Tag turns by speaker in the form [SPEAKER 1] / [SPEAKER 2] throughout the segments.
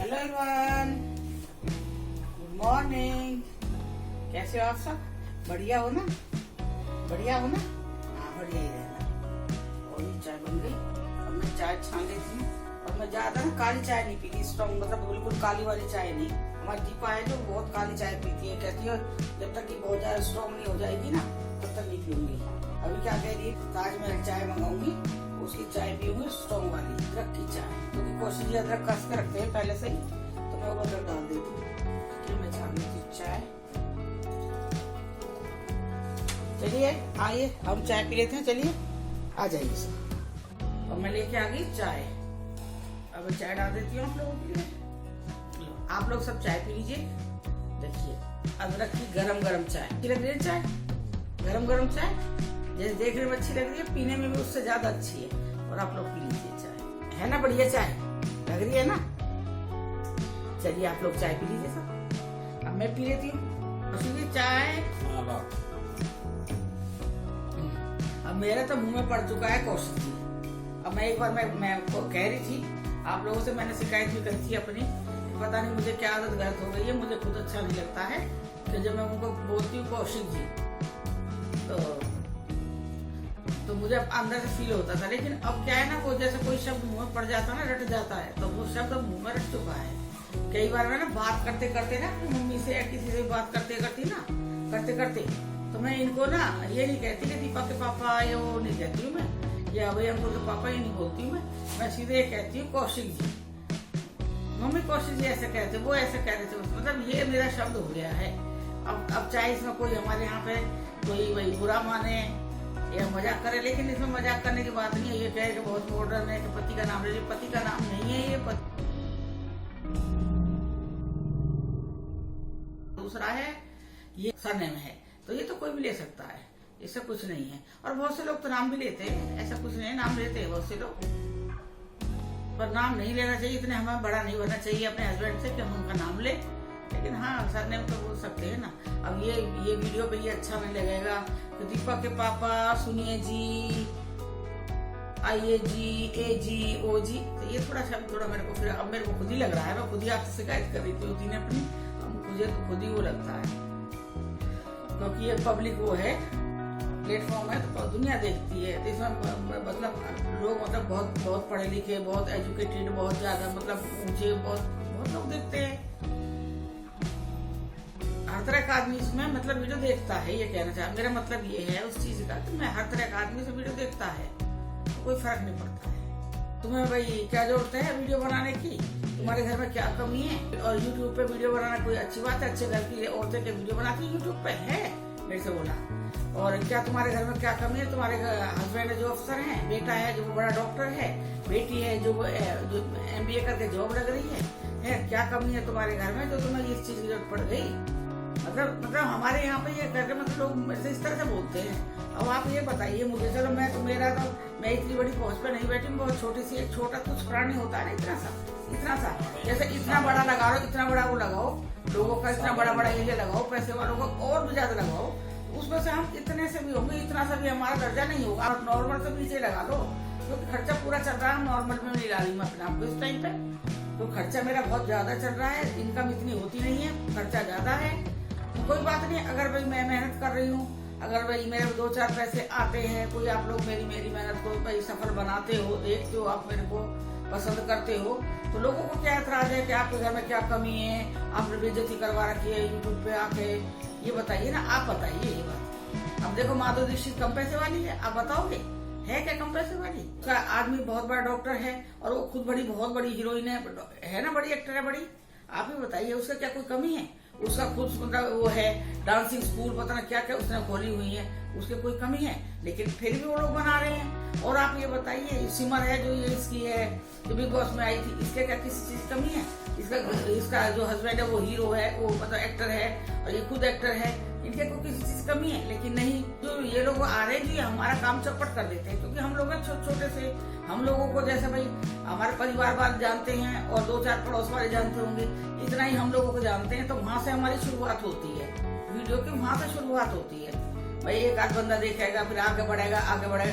[SPEAKER 1] Hello everyone, good morning. कैसे हो आप सब? बढ़िया हो ना? बढ़िया हो ना? हाँ, बढ़िया ही रहना। और ये चाय बन गई। अब मैं चाय छान लेती हूँ। और मैं ज्यादा ना काली चाय नहीं पीती, स्ट्रॉन्ग मतलब बिल्कुल काली वाली चाय नहीं। हमारी दीपा है जो बहुत काली चाय पीती है, कहती है जब तक कि बहुत ज्यादा स्ट्रॉन्ग नहीं हो जाएगी ना तब तक नहीं पीऊंगी। अभी क्या कह रही है, ताजमहल चाय मंगाऊंगी, उसकी चाय पीऊंगी स्ट्रॉन्ग वाली, अदरक की चाय। क्योंकि कोशिश अदरक कस के रखते हैं पहले से ही, तो मैं वो अदरक डाल देती हूँ। फिर मैं छान लेती हूँ चाय। चलिए आइए हम चाय पी लेते हैं, चलिए आ जाइए सब। और मैं लेके आ गई चाय। अब चाय डाल देती हूँ आप लोगों के लिए। आप लोग सब चाय पी लीजिए। देखिए अदरक की गरम गरम चाय, अच्छी लग रही है चाय, गरम गरम चाय। जैसे देखने में अच्छी लग रही है, पीने में भी उससे ज्यादा अच्छी है। और आप लोग पी लीजिए चाय, है ना बढ़िया चाय लग रही है ना? चलिए आप लोग चाय पी लीजिए सब। अब मैं पी लेती हूँ और चाय। अब मेरा तो मुंह में पड़ चुका है कौशिक जी। अब मैं एक बार मैं कह रही थी, आप लोगों से मैंने शिकायत भी करी थी अपनी, पता नहीं मुझे क्या आदत गलत हो गई है, मुझे खुद अच्छा नहीं लगता है कि जब मैं उनको बोलती हूँ कौशिक जी तो मुझे अंदर से फील होता था। लेकिन अब क्या है ना, वो जैसे कोई शब्द मुंह में पड़ जाता है ना, रट जाता है, तो वो शब्द मुंह में रट चुका है। कई बार मैं ना बात करते करते ना अपनी मम्मी से या किसी से बात करते करते तो मैं इनको ना ये नहीं कहती कि दीपा के पापा, ये वो नहीं कहती हूँ मैं, या अभय अंकुर के पापा, ये नहीं बोलती हूँ मैं सीधे कहती हूँ कौशिक जी। मम्मी कौशिक जी ऐसे कहते, वो ऐसे कह रहे थे, मतलब ये मेरा शब्द हो गया है। अब चाहे इसमें कोई हमारे यहाँ पे कोई वही बुरा माने या मजाक करे, लेकिन इसमें मजाक करने की बात नहीं है। ये कहे कि बहुत मॉडर्न है कि पति का नाम ले लीजिए, पति का नाम नहीं है ये, दूसरा है, ये सरनेम है, तो ये तो कोई भी ले सकता है, इससे कुछ नहीं है। और बहुत से लोग तो नाम भी लेते हैं, ऐसा कुछ नहीं है, नाम लेते हैं बहुत से लोग, पर नाम नहीं लेना चाहिए। इतने हमें बड़ा नहीं बनना चाहिए अपने हस्बैंड से कि हम उनका नाम ले। लेकिन हाँ सरनेम तो बोल सकते हैं ना। अब ये वीडियो पे ये अच्छा नहीं लगेगा तो दीपा के पापा सुनिए जी, आइए जी, ए जी, ओ जी, तो ये थोड़ा शब्द थोड़ा मेरे को फिर अब मेरे को खुद ही लग रहा है। मैं खुद ही आपसे शिकायत कर रही थी उस दिन अपनी, मुझे तो खुद ही वो लगता है, क्योंकि ये पब्लिक वो है, प्लेटफॉर्म है, तो दुनिया देखती है। तो इसमें मतलब लोग मतलब बहुत पढ़े लिखे, बहुत एजुकेटेड, बहुत ज्यादा मतलब ऊंचे, बहुत लोग देखते हैं। हर तरह का आदमी इसमें मतलब वीडियो देखता है, ये कहना चाह मेरा मतलब ये है उस चीज का कि मैं हर तरह का आदमी से वीडियो देखता है, तो कोई फर्क नहीं पड़ता है। तुम्हें भाई क्या जरूरत है वीडियो बनाने की? तुम्हारे घर में क्या कमी है? और यूट्यूब पे वीडियो बनाना कोई अच्छी बात है? अच्छे घर की औरतें के वीडियो बनाती यूट्यूब पे है, मेरे से बोला। और क्या तुम्हारे घर में क्या कमी है? तुम्हारे हस्बैंड जो अफसर है, बेटा है जो बड़ा डॉक्टर है, बेटी है जो MBA करके जॉब लग रही है, क्या कमी है तुम्हारे घर में जो तुम्हें इस चीज की जरूरत पड़ गई? मतलब हमारे यहाँ पे ये करके मतलब लोग मेरे से इस तरह से बोलते हैं। अब आप ये बताइए मुझे, चलो मैं इतनी बड़ी पोस्ट पे नहीं बैठी, बहुत छोटी सी, एक छोटा कुछ प्राणी होता है ना, इतना सा जैसे इतना बड़ा लगा लो, इतना बड़ा वो लगाओ, लोगों का इतना बड़ा एरिया लगाओ, पैसे वालों का और भी ज्यादा लगाओ, उसमें से हम इतने से भी होंगे, इतना सा भी हमारा दर्जा नहीं होगा। आप नॉर्मल से नीचे लगा लो, क्योंकि खर्चा पूरा चल रहा है, नॉर्मल में नहीं ला रही मैं अपने आपको इस टाइम पे, तो खर्चा मेरा बहुत ज्यादा चल रहा है, इनकम इतनी होती नहीं है, खर्चा ज्यादा है। कोई बात नहीं, अगर भाई मैं मेहनत कर रही हूँ, अगर भाई मेरे 2-4 पैसे आते हैं, कोई आप लोग मेरी मेहनत को भाई सफल बनाते हो, देखते हो, आप मेरे को पसंद करते हो, तो लोगों को क्या एतराज है कि आपके घर में क्या कमी है, आपने बेइज्जती करवा रखी है यूट्यूब पे आके? ये बताइए ना, आप बताइए ये बात। अब देखो माधुरी दीक्षित कम पैसे वाली है, आप बताओगे है क्या कम पैसे वाली? का आदमी बहुत बड़ा डॉक्टर है और वो खुद बहुत बड़ी हीरोइन है ना, बड़ी एक्टर है बड़ी। आप ही बताइए उसका क्या कोई कमी है? उसका खुद मतलब वो है डांसिंग स्कूल, पता ना क्या क्या उसने खोली हुई है, उसके कोई कमी है? लेकिन फिर भी वो लोग बना रहे हैं। और आप ये बताइए सिमर है जो ये इसकी है, जो बिग बॉस में आई थी, इसके क्या किसी चीज कमी है? इसका जो हस्बैंड है वो हीरो है, वो मतलब एक्टर है, और ये खुद एक्टर है, इनके को किसी चीज कमी है? लेकिन नहीं, जो ये लोग आ रहे हैं जो हमारा काम चौपट कर देते हैं, क्योंकि हम लोग छोटे से, हम लोगों को जैसे भाई हमारे परिवार वाले जानते हैं और 2-4 पड़ोस वाले जानते होंगे, इतना ही हम लोगों को जानते हैं, तो वहां से हमारी शुरुआत होती है, वीडियो की वहां से शुरुआत होती है। भाई एक आध बंदा देखेगा, फिर आगे बढ़ेगा,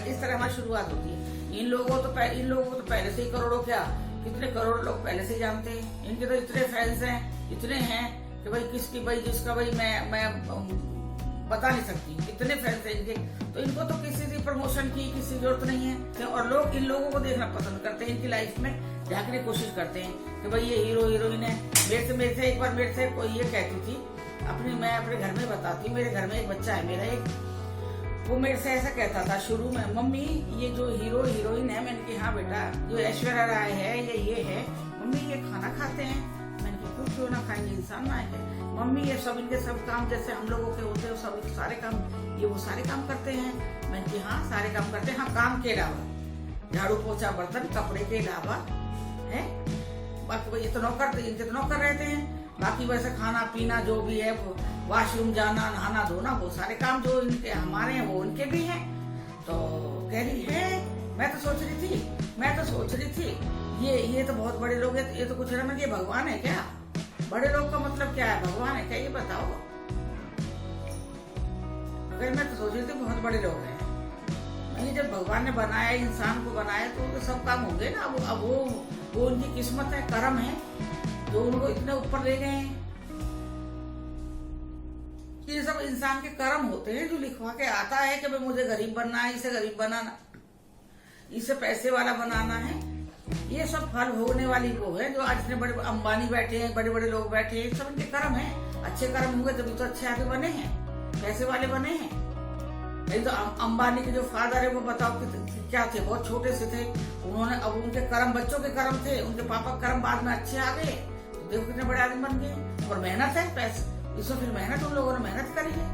[SPEAKER 1] इस तरह हमारी शुरुआत होती है। इन लोगों को तो पहले से ही करोड़ों क्या कितने करोड़ लोग पहले से जानते हैं। इनके तो इतने फैंस हैं, इतने हैं कि भाई किसकी भाई जिसका भाई मैं बता नहीं सकती, इतने फैंस हैं इनके। तो इनको तो किसी की प्रमोशन की किसी जरूरत नहीं है। और लोग इन लोगों को देखना पसंद करते हैं, इनकी लाइफ में झांकने की कोशिश करते हैं कि भाई ये हीरो हीरोइन है। मेरे से एक बार मेरे से कोई ये कहती थी, मैं अपने घर में बताती हूँ, मेरे घर में एक बच्चा है मेरा एक, वो मेरे से ऐसा कहता था शुरू में, मम्मी ये जो हीरो हीरोइन है। मैंने कहा हाँ बेटा, जो ऐश्वर्या राय है ये है। मम्मी ये खाना खाते हैं। मैंने कहा क्यों ना खाएंगे, इंसान ना है। मम्मी ये सब इनके सब काम जैसे हम लोगों के होते हैं, सब सारे काम ये वो सारे काम करते हैं। मैंने कहा हाँ सारे काम करते हैं, हाँ काम के अलावा, झाड़ू पोछा बर्तन कपड़े के अलावा है। बाकी ये तो नौकर, इनके तो नौकर रहते हैं। बाकी वैसे खाना पीना जो भी है, वॉशरूम जाना नहाना धोना, वो सारे काम जो इनके हमारे हैं वो उनके भी हैं। तो कह रही है मैं तो सोच रही थी ये तो बहुत बड़े लोग हैं, ये तो कुछ ना, ये भगवान है क्या? बड़े लोग का मतलब क्या है, भगवान है क्या, ये बताओ। अगर मैं तो सोच रही थी बहुत बड़े लोग हैं। नहीं, जब भगवान ने बनाया, इंसान को बनाया, तो सब काम होंगे ना। अब वो उनकी किस्मत है, कर्म है जो उनको इतने ऊपर ले गए हैं। ये सब इंसान के कर्म होते हैं जो लिखवा के आता है कि भाई मुझे गरीब बनना है, इसे गरीब बनाना, इसे पैसे वाला बनाना है। ये सब फल भोगने वाली वो है जो आज इतने बड़े अंबानी बैठे हैं, बड़े बड़े लोग बैठे हैं, सब इनके कर्म है। अच्छे कर्म होंगे तभी तो अच्छे आगे बने हैं, पैसे वाले बने हैं। नहीं तो अंबानी के जो फादर है वो बताओ कि क्या थे, बहुत छोटे से थे उन्होंने। अब उनके कर्म बच्चों के कर्म थे, उनके पापा कर्म बाद में अच्छे आ गए, तो देखो कितने बड़े आदमी बन गए। और मेहनत है, पैसे इसमें फिर मेहनत, उन लोगों ने मेहनत करी है।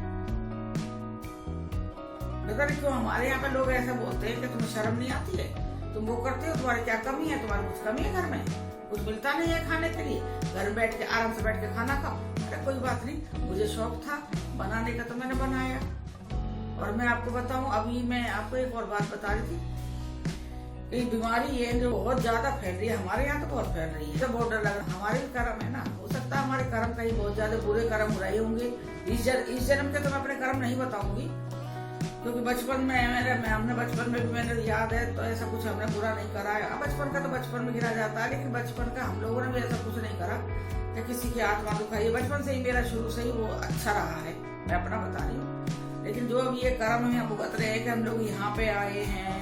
[SPEAKER 1] पता नहीं क्यों हमारे यहाँ पे लोग ऐसा बोलते हैं कि तुम्हें शर्म नहीं आती है, तुम वो करते हो, तुम्हारी क्या कमी है, तुम्हारी कुछ कमी है, घर में कुछ मिलता नहीं है खाने के लिए, घर में बैठ के आराम से बैठ के खाना खाओ। अरे कोई बात नहीं, मुझे शौक था बनाने का तो मैंने बनाया। और मैं आपको बताऊं, अभी मैं आपको एक और बात बता रही थी, एक बीमारी है जो बहुत ज्यादा फैल रही है, हमारे यहाँ तो बहुत फैल रही है, तो बहुत डर लग रहा है। हमारे भी कर्म है ना, हो सकता है हमारे कर्म कहीं बहुत ज्यादा बुरे कर्म हो रहे होंगे। इस जन्म के तो मैं अपने कर्म नहीं बताऊंगी, क्योंकि बचपन में हमने बचपन में भी मैंने याद है तो ऐसा कुछ हमने बुरा नहीं करा है। बचपन का तो बचपन में गिरा जाता है, लेकिन बचपन का हम लोगों ने भी ऐसा कुछ नहीं करा कि किसी की आत्मा दुखाई। बचपन से ही मेरा शुरू से ही वो अच्छा रहा है, मैं अपना बता रही हूँ। लेकिन जो अब ये कर्म है हम भुगत रहे हैं कि हम लोग यहाँ पे आए हैं,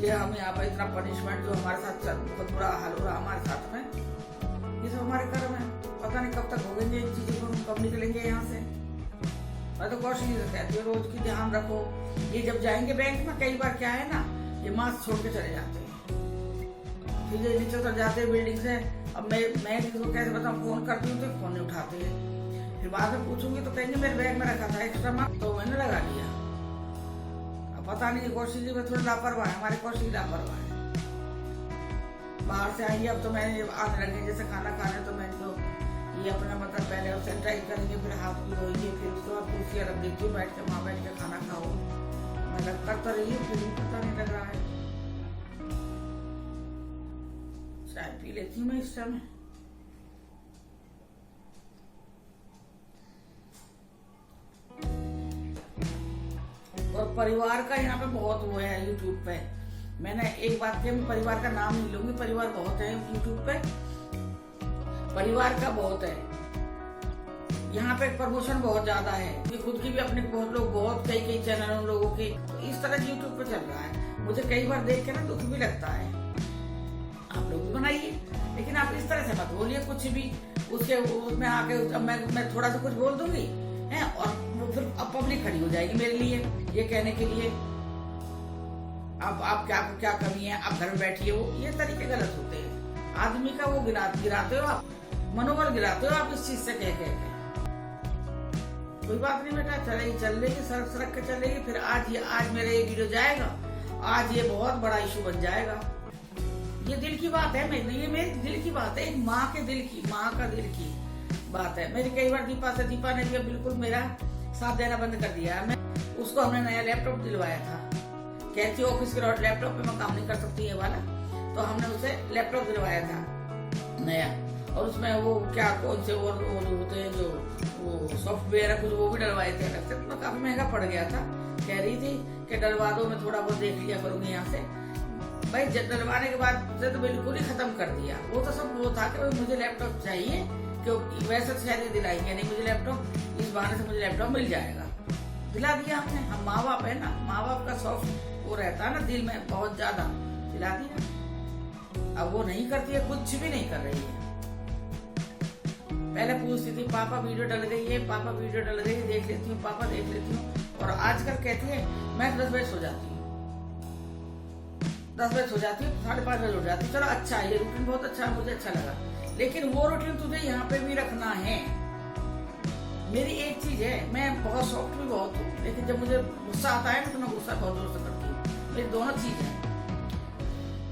[SPEAKER 1] ये हम यहाँ पे इतना पनिशमेंट जो हमारे साथ बहुत बुरा हाल हो रहा हमारे साथ में, ये सब हमारे कर्म है। पता नहीं कब तक भोगेंगे इन चीजों को, हम कब निकलेंगे यहाँ से। मैं तो कौशली से कहती हूँ रोज की ध्यान रखो। ये जब जाएंगे बैंक में, कई बार क्या है ना, ये मास्क छोड़ के चले जाते हैं, फिर ये नीचे उतर जाते हैं बिल्डिंग से। अब मैं किसी को कैसे बताऊँ, फोन करती हूँ तो फोन नहीं उठाते हैं, फिर बाद में पूछूंगी तो कहेंगे मेरे बैग में रखा था एक्स्ट्रा मास्क, तो मैंने लगा लिया। अब पता नहीं कौशली में थोड़ी लापरवाह है, हमारे कौशली लापरवाह है। बाहर से आएंगे अब तो मैंने आने लगे जैसे खाना खाने, तो मैंने तो ये अपना मतलब पहले और सैनिटाइज करेंगे, फिर हाथ भी धोएंगे, फिर उसके बाद कुर्सियाँ रख देती हूँ, बैठ के वहाँ बैठ के खाना खाओ। मतलब करता रही हूँ, फिर भी पता नहीं लग रहा है। चाय पी लेती हूँ मैं इस समय। और परिवार का यहाँ पे बहुत वो है यूट्यूब पे। मैंने एक बात की, मैं परिवार का नाम नहीं लूंगी, परिवार बहुत है यूट्यूब पे, परिवार का बहुत है यहाँ पे, प्रमोशन बहुत ज्यादा है। कि खुद की भी अपने बहुत लोग, बहुत कई चैनल उन लोगों के, तो इस तरह यूट्यूब पे चल रहा है। मुझे कई बार देख के ना दुख भी लगता है। आप लोग भी बनाइए, लेकिन आप इस तरह से मत बोलिए कुछ भी, उसके उसमें आके मैं थोड़ा सा कुछ बोल दूंगी है, और वो फिर अब पब्लिक खड़ी हो जाएगी मेरे लिए ये कहने के लिए आप क्या कमी है, आप घर में बैठिए। वो ये तरीके गलत होते हैं। आदमी का वो गिराते हो आप, मनोबल गिराते हो आप इस चीज से कह के। कोई बात नहीं बेटा, चलेगी सड़क के चलेगी। फिर आज मेरा ये वीडियो जाएगा, आज ये बहुत बड़ा इशू बन जाएगा। ये दिल की बात है, ये मेरे दिल की बात है, एक माँ का दिल की बात है। मेरी कई बार दीपा ने भी बिल्कुल मेरा साथ देना बंद कर दिया। मैं उसको हमने नया लैपटॉप दिलवाया था, कहती ऑफिस के लैपटॉप पे मैं काम नहीं कर सकती ये वाला, तो हमने उसे लैपटॉप दिलवाया था नया। और उसमें वो क्या कौन से वो जो होते हैं जो वो सॉफ्टवेयर है कुछ, वो भी डलवाए थे अलग से, तो काफी महंगा पड़ गया था। कह रही थी कि डलवा दो, मैं थोड़ा बहुत देख लिया करूंगी यहाँ से। भाई डलवाने के बाद से तो बिल्कुल ही खत्म कर दिया। वो तो सब वो था कि भाई मुझे लैपटॉप चाहिए, क्योंकि वैसे तो शायद दिलाएंगे नहीं मुझे लैपटॉप, इस बहाने से मुझे लैपटॉप मिल जाएगा। दिला दिया हमने, हम माँ बाप है ना, माँ बाप का शौक वो रहता है ना दिल में बहुत ज्यादा, दिला दिया। अब वो नहीं करती है, कुछ भी नहीं कर रही है। पहले पूछती थी पापा वीडियो डल गई है, पापा वीडियो डल गई है, देख लेती हूँ पापा, देख लेती हूँ। और आजकल कहती है मैं 10 बजे सो जाती हूँ, 10 बजे सो जाती हूँ, 5:30 बजे उठ जाती हूँ। चलो अच्छा है, ये रूटीन बहुत अच्छा है, मुझे अच्छा लगा। लेकिन वो रूटीन तुझे यहाँ पे भी रखना है। मेरी एक चीज है, मैं बहुत सॉफ्ट भी बहुत हूँ, लेकिन जब मुझे गुस्सा आता है ना तो मैं गुस्सा बहुत जोर से करती हूँ। मेरी दोनों चीज है।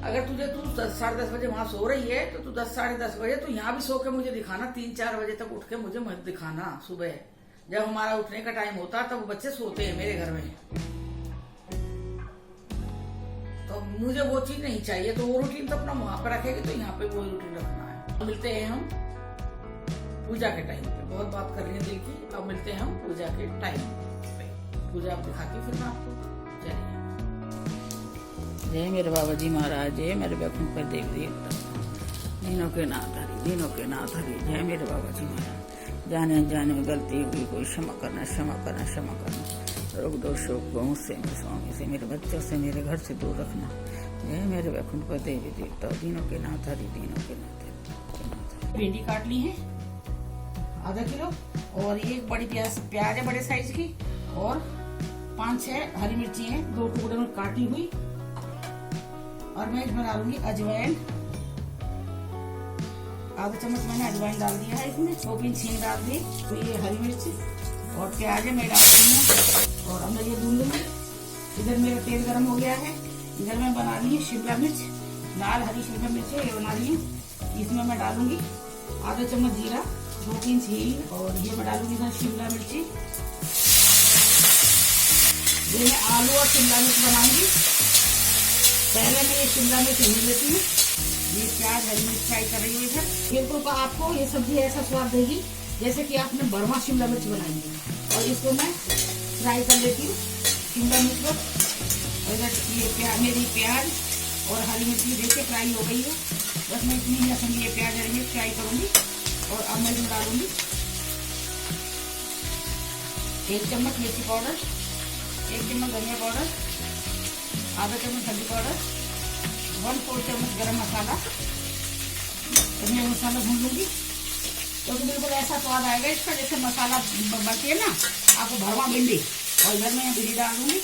[SPEAKER 1] अगर तुझे तू 10-10:30 बजे वहां सो रही है तो तू 10-10:30 बजे तू यहाँ भी सो के मुझे दिखाना, 3-4 बजे तक उठ के मुझे मत दिखाना। सुबह जब हमारा उठने का टाइम होता है तब वो बच्चे सोते हैं मेरे घर में, तो मुझे वो चीज नहीं चाहिए। तो वो रूटीन तो अपना वहां पर रखेगी, तो यहाँ पे वो रूटीन रखना है। मिलते हैं हम पूजा के टाइम पे, बहुत बात कर रही है दिल की। अब मिलते हैं हम पूजा के टाइम पे, पूजा दिखाती हूँ फिर मैं आपको। चलिए, जय मेरे बाबा जी महाराज, जय मेरे वैकुंठ पर देव देवता, दीनों के नाथ हरि, दीनों के नाथ हरि। जय मेरे बाबा जी महाराज। जाने अनजाने में गलती हुई कोई क्षमा करना, क्षमा करना, क्षमा करना। रोग दोष शोक को मुझसे, मेरे स्वामी से, मेरे बच्चों से, मेरे घर से दूर रखना। जय मेरे वैकुंठ पर देवी देवता, दीनों के नाथ हरि, दीनों के नाथ हरि। भिंडी काट ली है आधा किलो, और ये एक बड़ी प्याज है बड़े साइज की, और 5-6 हरी मिर्ची है 2 टुकड़े में काटी हुई। और मैं इसमें डालूंगी अजवाइन, आधा चम्मच मैंने अजवाइन डाल दिया है इसमें। 2 पिंच हींग डाल दी। तो ये हरी मिर्च और प्याज है मैं डाल रही हूँ, और अब मैं ये भून लूंगी। इधर मेरा तेल गर्म हो गया है। इधर मैं बना रही हूँ शिमला मिर्च, लाल हरी शिमला मिर्च है, ये बना रही हूँ। इसमें मैं डालूंगी आधा चम्मच जीरा, 2 पिंच हींग, और ये मैं डालूंगी इधर शिमला मिर्ची। ये मैं आलू और शिमला मिर्च बनाऊंगी। पहले मैं ये शिमला मिर्च भून लेती हूँ। ये प्याज हरी मिर्च फ्राई कर रही हूँ इधर। बिल्कुल आपको ये सब्जी ऐसा स्वाद देगी जैसे कि आपने बड़वा शिमला मिर्च बनाई है। और इसको मैं फ्राई कर लेती हूँ शिमला मिर्च को। और इधर ये मेरी प्याज और हरी मिर्च भी देखिए फ्राई हो गई है। बस मैं इतनी ही असम ये प्याज हरी मिर्च फ्राई करूंगी। और अब मैं इसमें डालूंगी 1 चम्मच मिर्ची पाउडर, 1 चम्मच धनिया पाउडर, आधा चम्मच हल्दी पाउडर, 1/4 चम्मच गरम मसाला। मैं मसाला भून लूंगी तो बिल्कुल ऐसा स्वाद आएगा इसका जैसे मसाला बनती है ना आपको भरवा भिंडी। और इधर मैं भिंडी डाल दूंगी,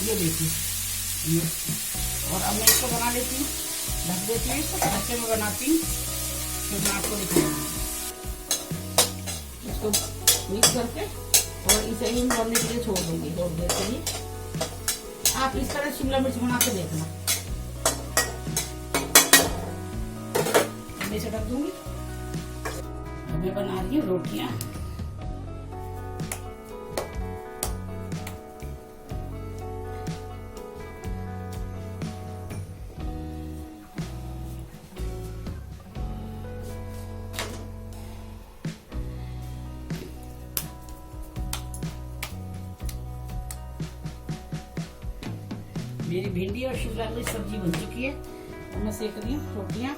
[SPEAKER 1] ये देखिए ये। और अब मैं इसको बना लेती हूँ, ढक देती हूँ इसको, ढक के मैं बनाती हूँ तो मैं आपको दिखाऊंगी। इसको मिक्स करके और इसे ही बनने के लिए छोड़ दूंगी थोड़ी देर के लिए। आप इस तरह शिमला मिर्च बना के देखना। मैं इसे ढक दूंगी। मैं बना रही हूँ रोटियां। मेरी भिंडी और शिमला मिर्च सब्जी बन चुकी है और मैं सेक रही हूँ रोटियां।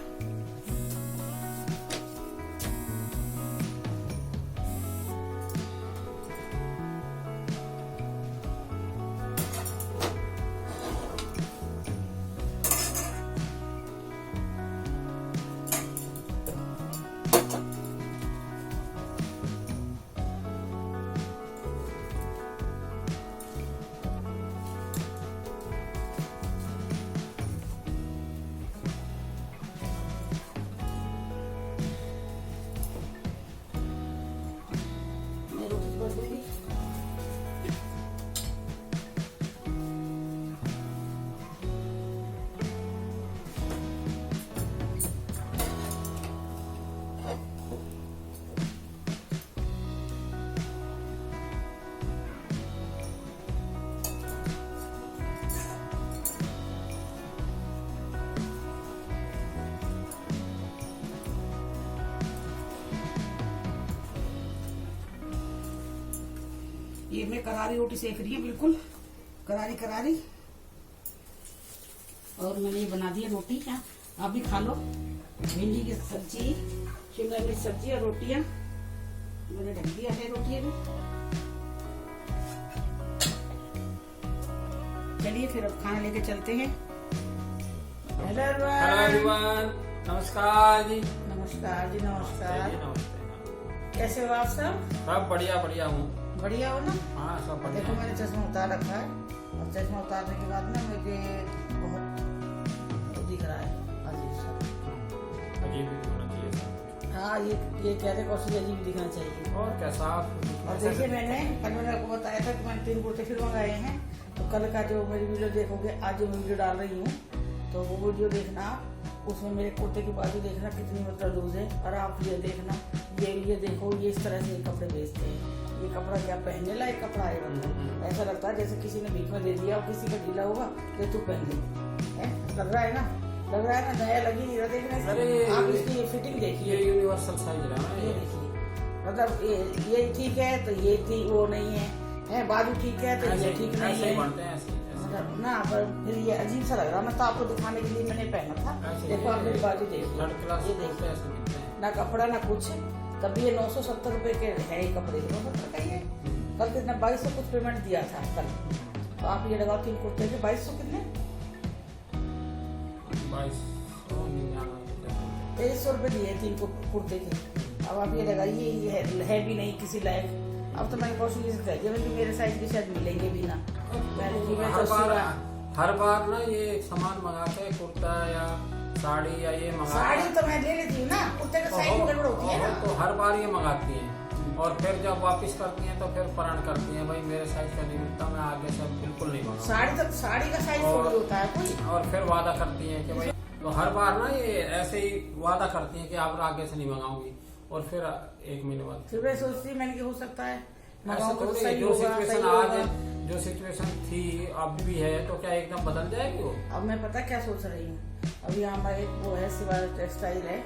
[SPEAKER 1] ये मैं करारी रोटी सेक रही हूँ, बिल्कुल करारी करारी। और मैंने ये बना दिया रोटी, क्या आप भी खा लो। भिंडी की सब्जी, शिमला मिर्च सब्जी और रोटियां मैंने ढक दिया है। रोटियां भी चलिए फिर अब खाना लेके चलते हैं। हेलो एवरीवन,
[SPEAKER 2] नमस्कार जी।
[SPEAKER 1] नमस्कार जी, नमस्कार।
[SPEAKER 2] नमस्ते।
[SPEAKER 1] कैसे हो आप सब?
[SPEAKER 2] सब बढ़िया बढ़िया हूँ।
[SPEAKER 1] बढ़िया हो ना?
[SPEAKER 2] हाँ सब बढ़िया।
[SPEAKER 1] देखो मैंने चश्मा उतार रखा है और चश्मा उतारने के बाद ना मुझे बहुत दिख रहा है अजीब सा।
[SPEAKER 2] अजीब भी होना चाहिए सब।
[SPEAKER 1] हाँ ये कह रहे कौशल अजीब दिखना चाहिए।
[SPEAKER 2] और क्या साफ।
[SPEAKER 1] और देखिए कल मैंने आपको बताया था कि मैंने 3 कुर्ते फिर मंगाए हैं। तो कल का जो मेरी वीडियो देखोगे, आज जो मैं वीडियो डाल रही हूँ, तो वो वीडियो देखना, उसमें मेरे कुर्ते की बाजू देखना कितनी मतलब लूज है। और आप ये देखना, ये देखो, ये इस तरह से ये कपड़े बेचते हैं। ये कपड़ा क्या पहनने लायक कपड़ा है? मतलब ऐसा लगता है जैसे किसी ने भीख में दे दिया और किसी का ढीला होगा तो तू पहन ले। लग रहा है ना, नया लग ही नहीं रहा देखने से। आप इसकी फिटिंग देखिए,
[SPEAKER 2] ये यूनिवर्सल साइज रहा है।
[SPEAKER 1] ये देखिए, मतलब ये ठीक है तो ये ठीक वो नहीं है, बाजू ठीक है तो ये ठीक नहीं है। मतलब ना, पर फिर ये अजीब सा लग रहा। मैं तो आपको दिखाने के लिए मैंने पहना था। देखो आप मेरी बाजू देखिए, ये देखिए, ना कपड़ा ना कुछ। तभी ये 970 रुपए के है ये कपड़े। 970 का ही है। कल कितना 2200 कुछ पेमेंट दिया था कल। तो आप ये लगाओ 3 कुर्ते के 2200 कितने? 2300 रुपए दिए 3 कुर्ते के। अब आप ये लगाइए, ये है भी नहीं किसी लायक। अब तो मैंने कोशिश कर दिया कि मेरे साइज के शायद मिलेंगे भी ना।
[SPEAKER 2] हर बार ना ये सामान मंगाते हैं, कुर्ता या साड़ी या ये मंगा।
[SPEAKER 1] साड़ी तो मैं ले लेती हूँ ना, कुर्ते का साइज गड़बड़ होती है ना।
[SPEAKER 2] तो हर बार ये मंगाती हैं और फिर जब वापस करती हैं तो फिर परण करती हैं, भाई मेरे साइज का नहीं मिलता, मैं आगे से बिल्कुल नहीं मंगाऊंगा।
[SPEAKER 1] साड़ी का साइज थोड़ी होता है कोई।
[SPEAKER 2] और फिर वादा करती हैं कि भाई, तो हर बार ना ये ऐसे ही वादा करती हैं कि आप आगे से नहीं मंगाऊंगी, और फिर 1 महीने बाद
[SPEAKER 1] फिर मैं सोचती मैंने कि हो सकता है
[SPEAKER 2] जो सिचुएशन थी अब भी है, तो क्या एकदम बदल जाएगी वो?
[SPEAKER 1] अब मैं पता क्या सोच रही हूँ, अभी यहाँ एक वो है शिवाय टेक्सटाइल है,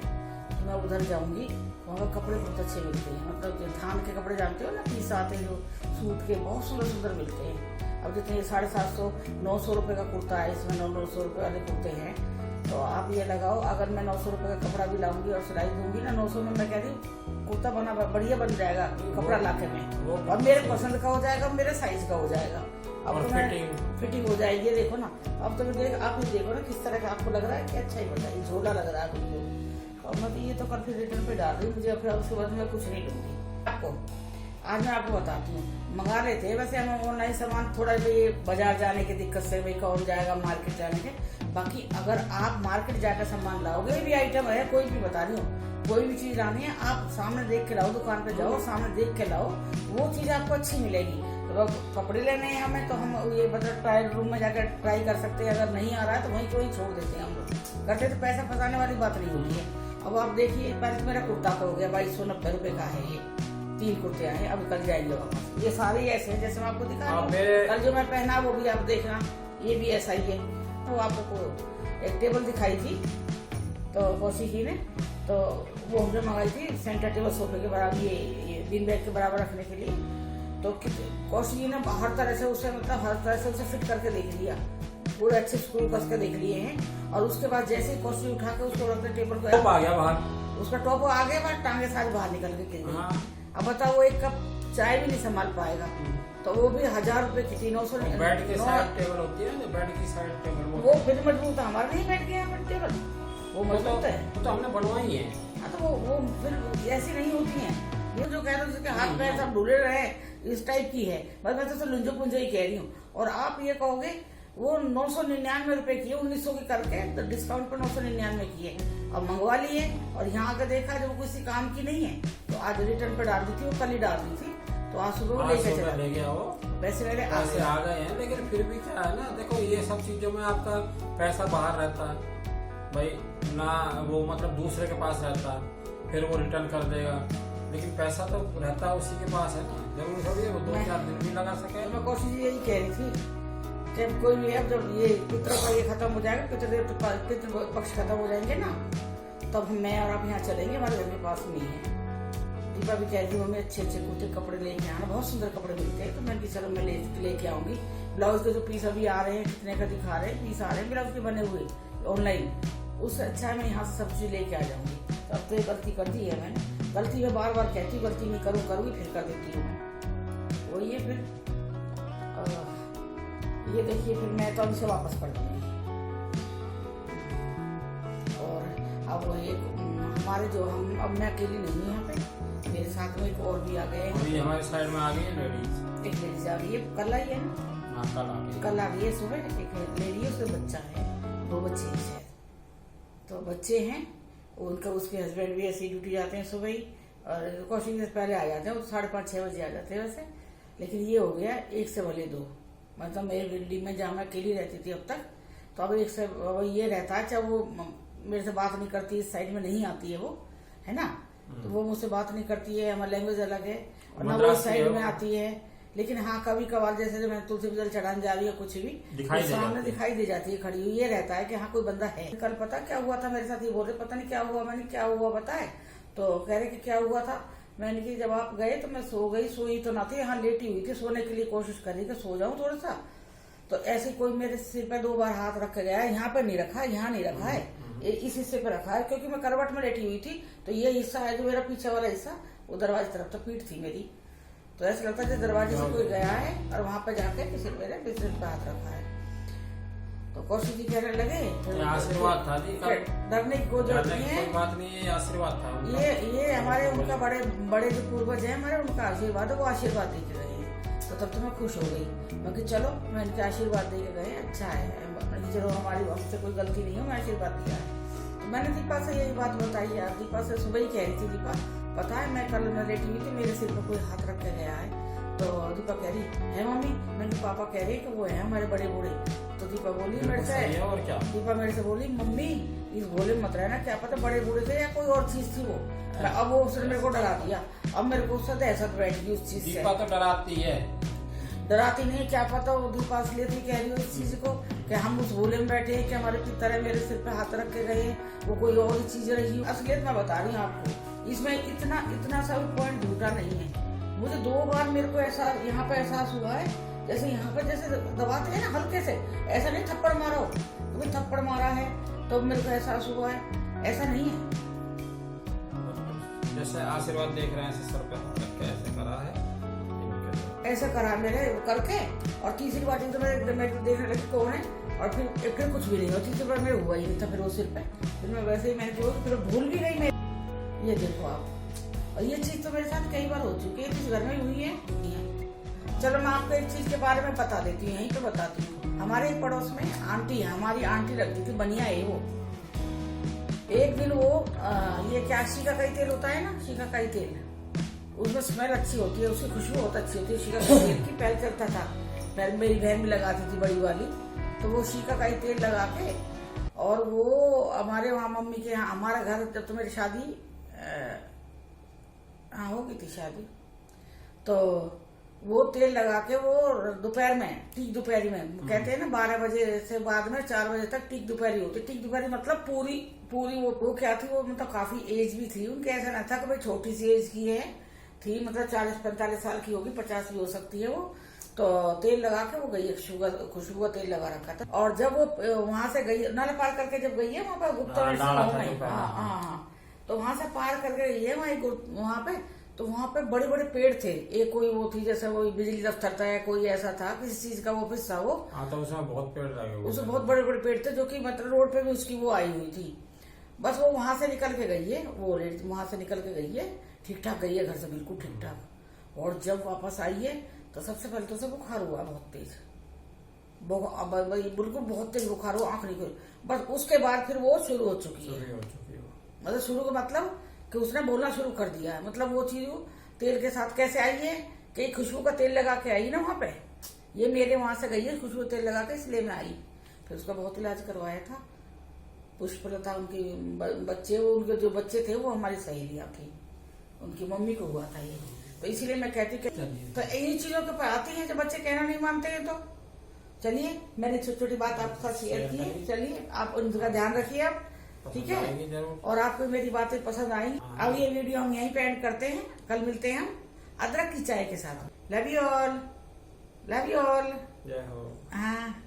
[SPEAKER 1] तो मैं उधर जाऊंगी। वहाँ कपड़े बहुत अच्छे मिलते हैं। मतलब धान के कपड़े जानते हो ना, पीस आते हैं जो सूट के, बहुत सुंदर सुंदर मिलते हैं। अब जितने 750 900 रुपए का कुर्ता है, इसमें 900 रुपए वाले कुर्ते हैं। तो आप ये लगाओ, अगर मैं 900 रुपए का कपड़ा भी लाऊंगी और सिलाई दूंगी ना 900 में, मैं कह रही हूँ कुर्ता बना बढ़िया बन जाएगा कपड़ा लाके में, और मेरे पसंद का हो जाएगा, मेरे साइज का हो जाएगा। अब तो फिटिंग हो जाएगी। देखो ना, अब तो मैं आप ही देखो ना किस तरह का आपको लग रहा है कि अच्छा ही बताइए, झोला लग रहा है बिल्कुल। और मैं तो ये तो कल फिर रिटर्न पे डाल रही हूँ, मुझे फिर उसके बाद मैं कुछ नहीं लूंगी। आपको आज मैं आपको बताती हूँ, मंगा लेते हैं वैसे हम ऑनलाइन सामान, थोड़ा भी बाजार जाने की दिक्कत से भाई कौन जाएगा मार्केट जाने के। बाकी अगर आप मार्केट जाकर सामान लाओगे, भी आइटम है कोई भी, बता रही हूँ, कोई भी चीज लानी है आप सामने देख के लाओ, दुकान पे जाओ सामने देख के लाओ, वो चीज आपको अच्छी मिलेगी। तो कपड़े लेने हैं हमें, तो हम ये मतलब ट्रायल रूम में जाकर ट्राई कर सकते हैं। अगर नहीं आ रहा है तो वहीं को ही छोड़ देते हैं हम लोग। करते तो पैसा फंसाने वाली बात नहीं होती है। अब आप देखिए, पहले तो मेरा कुर्ता हो गया 2290 रुपए का है। ये 3 कुर्ते आए, अब कल जाएंगे वापस। ये सारे ऐसे हैं जैसे मैं आपको दिखा रही हूँ। कल जो मैं पहना वो भी आप देखना, ये भी ऐसा ही है। तो आपको एक टेबल दिखाई थी तो कौशिकी ने, तो वो हमने मंगाई थी सेंटर टेबल सोफे के बराबर, ये बीन बैग के बराबर रखने के लिए। तो कौशिकी ने हर तरह से उसे, मतलब हर तरह से उसे फिट करके देख लिया, पूरे अच्छे स्क्रू कस के देख लिए हैं। और उसके बाद जैसे ही कौशिकी उठा के उसको रखते टेबल को,
[SPEAKER 2] आ गया बाहर,
[SPEAKER 1] उसका टॉप आ गया बाहर, टांगे साथ बाहर निकल के गिर गई। अब बताओ वो 1 कप चाय भी नहीं संभाल पाएगा। तो वो भी 1000 रुपए की थी। 900
[SPEAKER 2] बेड की साइड टेबल होती है ना, बेड की साइड टेबल
[SPEAKER 1] वो फिर मजबूत है, हमारे नहीं बैठ गया टेबल, वो मजबूत है।
[SPEAKER 2] तो हमने बनवाई है।
[SPEAKER 1] हाँ तो वो फिर ऐसी नहीं होती है। ये जो कह रहे हो जिसके हाथ पैर सब ढूले रहे इस टाइप की है, बस मैं तो लुंजो पुंजो ही कह रही हूँ। और आप ये कहोगे वो 999 रुपए की है, 1900 की करके तो डिस्काउंट पर 999 की है। अब मंगवा लिए और यहाँ आकर देखा जब किसी काम की नहीं है, तो आज रिटर्न पे डाल दी थी, वो कल ही डाल दी थी। तो आज सुबह लेके चला
[SPEAKER 2] ले गया वो।
[SPEAKER 1] वैसे मेरे
[SPEAKER 2] पैसे आ गए हैं, लेकिन फिर भी क्या है ना, देखो ये सब चीजों में आपका पैसा बाहर रहता है भाई ना, वो मतलब दूसरे के पास रहता है, फिर वो रिटर्न कर देगा, लेकिन पैसा तो रहता है उसी के पास है ना। जरूर थोड़ी है वो 2-4 दिन भी लगा सके।
[SPEAKER 1] मैं कोशिश यही कह रही थी, जब कोई भी है, जब ये पितरों का ये खत्म हो जाएगा, पितृ पक्ष खत्म हो जाएंगे ना, तब मैं और आप यहाँ चलेंगे, हमारे घर के पास नहीं है। दीपा भी कह रही थी मम्मी अच्छे अच्छे कुर्ते कपड़े लेके आना, बहुत सुंदर कपड़े मिलते हैं। तो मैंने कहा चलो मैं लेके आऊंगी। ब्लाउज के जो पीस अभी आ रहे हैं, कितने का दिखा रहे हैं, पीस आ रहे हैं ब्लाउज के बने हुए ऑनलाइन, उससे अच्छा है मैं यहाँ से सब चीज लेके आ जाऊंगी। तो अब तो ये गलती कर दी है मैंने, गलती है बार बार कहती हूँ, गलती नहीं करूँगी फिर कर देती हूँ मैं। वही है फिर ये देखिए, फिर मैं तो अभी से वापस कर दूंगी। और अब वो एक हमारे जो हम, अब मैं अकेली नहीं हूँ यहाँ पे, मेरे साथ में एक और भी आ गए हैं।
[SPEAKER 2] हमारे साइड में आ गई है लेडीज,
[SPEAKER 1] एक लेडीज आ गई है, कल आई है ना, कल आ गई है सुबह। एक लेडी है, उसके बच्चा है, 2 बच्चे हैं शायद, तो बच्चे हैं उनका। उसके हस्बैंड भी ऐसी ड्यूटी जाते हैं सुबह ही, और कौशिक से पहले आ जाते हैं, वो 5:30-6 बजे आ जाते हैं वैसे। लेकिन ये हो गया 1 से भले 2, मतलब मेरी बिल्डिंग में जहाँ मैं अकेली रहती थी अब तक, तो अब 1 से ये रहता है, चाहे वो मेरे से बात नहीं करती, इस साइड में नहीं आती है वो, है ना, तो वो मुझसे बात नहीं करती है, हमारी लैंग्वेज अलग है, और ना वो इस साइड में आती है। लेकिन हाँ कभी कभार जैसे जब मैं तुलसी जल चढ़ाने जा रही है कुछ भी, सामने दिखाई दे जाती है खड़ी हुई, ये रहता है कि हाँ कोई बंदा है। कल पता क्या हुआ था मेरे साथ, ये बोल रहे पता नहीं क्या हुआ, मैंने क्या हुआ पता है, तो कह रहे कि क्या हुआ था। मैंने कि जब आप गए तो मैं सो गई, सोई तो ना थी, यहाँ लेटी हुई थी, सोने के लिए कोशिश कर रही थी सो जाऊं थोड़ा सा, तो ऐसे कोई मेरे सिर पे 2 बार हाथ रख गया है, यहाँ पे नहीं रखा, यहाँ नहीं रखा है, इस हिस्से पे रखा है, क्योंकि मैं करवट में लेटी हुई थी, तो ये हिस्सा है जो मेरा पीछे वाला हिस्सा, वो दरवाजे तरफ तो पीठ थी मेरी, तो ऐसा लगता है दरवाजे से कोई गया है और वहां पे जाके किसी मेरे बिस्तर पे हाथ रखा है। तो कौशिक जी कहने लगे
[SPEAKER 2] आशीर्वाद था जी,
[SPEAKER 1] डरने की कोई जरूरत नहीं है,
[SPEAKER 2] कोई बात नहीं है, आशीर्वाद था उनका।
[SPEAKER 1] ये हमारे उनका बड़े बड़े जो पूर्वज है हमारे, उनका आशीर्वाद है, वो आशीर्वाद दे के गए हैं। तो तब तो मैं खुश हो गई, मैं कि चलो मैं इनके आशीर्वाद दे के गए, अच्छा है, चलो हमारी हमसे कोई गलती नहीं है, मैं आशीर्वाद दिया है। तो मैंने दीपा से यही बात बताई है, दीपा से सुबह ही कह रही थी, दीपा पता है मैं कल मैं लेटी हुई थी, मेरे सिर पर कोई हाथ रख के गया है। तो दीपा कह रही है मम्मी, मैंने पापा कह रहे कि वो है हमारे बड़े बूढ़े। तो दीपा बोली मेरे से,
[SPEAKER 2] और क्या,
[SPEAKER 1] दीपा मेरे से बोली मम्मी इस भोले मत रहना, क्या पता बड़े बूढ़े थे या कोई और चीज थी वो। अब वो उसने मेरे को डरा दिया, अब मेरे को उससे दहशत बैठ गई उस चीज से।
[SPEAKER 2] दीपा तो डराती है,
[SPEAKER 1] डराती नहीं, क्या पता वो दीपा इसलिए थी कह रही हो इस चीज को कि हम उस भोले में बैठे कि हमारे पितर मेरे सिर पे हाथ रख के गए, वो कोई और चीज रही। असलियत मैं बता रही हूँ आपको, इसमें इतना सा भी पॉइंट झूठा नहीं है। मुझे 2 बार मेरे को ऐसा यहाँ पे एहसास हुआ है, जैसे यहाँ पे जैसे दबाते हैं ना हल्के से, ऐसा नहीं थप्पड़ मारा हो, कभी थप्पड़ मारा है तो मेरे को एहसास हुआ है, ऐसा नहीं है।
[SPEAKER 2] जैसे आशीर्वाद देख रहे हैं ऐसे सर पे रख के ऐसे करा है,
[SPEAKER 1] ऐसा करा मेरे करके, और तीसरी बार तो मैं देखने लगी कौन है, और फिर कुछ भी नहीं, और तीसरी बार मेरे हुआ ही नहीं था फिर वो सिर पे, फिर मैं वैसे ही मैंने जो फिर भूल भी गई मैं। ये देखो आप, और ये चीज तो मेरे साथ कई बार हो चुकी है, इस घर में हुई है। चलो मैं आपको एक चीज के बारे में बता देती हूँ, यहीं पे बताती हूँ। हमारे एक पड़ोस में आंटी है, हमारी आंटी लगती थी, बनिया है वो। एक दिन वो ये क्या शिकाकाई तेल होता है ना, शिकाकाई तेल, उसमें स्मेल अच्छी होती है, उसकी खुशबू बहुत अच्छी होती है शिकाकाई तेल की। पहले चलता था, पहले मेरी बहन भी लगाती थी बड़ी वाली, तो वो शिकाकाई तेल लगा के, और वो हमारे वहाँ मम्मी के यहाँ, हमारा घर जब तो मेरी शादी हाँ हो गई थी शादी, तो वो तेल लगा के वो दोपहर में, टीक दोपहरी में कहते हैं ना, 12 बजे से बाद में 4 बजे तक टीक दोपहरी होती। टीक दोपहरी मतलब पूरी वो क्या थी, वो मतलब काफी एज भी थी उनके, ऐसा ना था कि भाई छोटी सी एज की है, थी मतलब 40-45 साल की होगी, 50 भी हो सकती है वो। तो तेल लगा के वो गई, खुशबू का तेल लगा रखा था, और जब वो वहां से गई, नाला पार करके जब गई है वहां पर गुप्ता, हाँ, तो वहां से पार करके गई है वहां पे, तो वहां पे बड़े बड़े पेड़ थे। एक कोई वो थी जैसे वो बिजली दफ्तर था या कोई ऐसा था, किसी चीज का ऑफिस था वो।
[SPEAKER 2] हाँ, तो उसमें बहुत पेड़ लगे हुए,
[SPEAKER 1] उसमें बहुत बड़े बड़े पेड़ थे, जो कि मतलब रोड पे भी उसकी वो आई हुई थी। बस वो वहां से निकल के गई है, वो वहां से निकल के गई है, ठीक ठाक गई है घर से, बिल्कुल ठीक ठाक। और जब वापस आई है तो सबसे पहले तो उसे बुखार हुआ बहुत तेज, बिल्कुल बहुत तेज बुखार हुआ, आंख नहीं खुली। बस उसके बाद फिर वो शुरू हो चुकी है, मतलब शुरू का मतलब कि उसने बोलना शुरू कर दिया है। मतलब वो चीज तेल के साथ कैसे आई है कि खुशबू का तेल लगा के आई ना वहां पे, ये मेरे वहां से गई है खुशबू तेल लगा के, इसलिए मैं आई। फिर उसका बहुत इलाज करवाया था। पुष्पलता उनकी बच्चे, उनके जो बच्चे थे वो हमारी सहेलियां थी, उनकी मम्मी को हुआ था ये। तो इसीलिए मैं कहती कि तो इन चीजों के पर आती है जब बच्चे कहना नहीं मानते हैं। तो चलिए, मैंने छोटी छोटी बात आपके साथ शेयर की है, चलिए आप उनका ध्यान रखिए आप, ठीक
[SPEAKER 2] पसंद
[SPEAKER 1] है
[SPEAKER 2] आएगी जरूर।
[SPEAKER 1] और आपको मेरी बातें पसंद आई।
[SPEAKER 2] हाँ।
[SPEAKER 1] अब ये वीडियो हम यहीं पे एंड करते हैं, कल मिलते हैं हम अदरक की चाय के साथ। Love you all, love you all.
[SPEAKER 2] जय हो।
[SPEAKER 1] हाँ।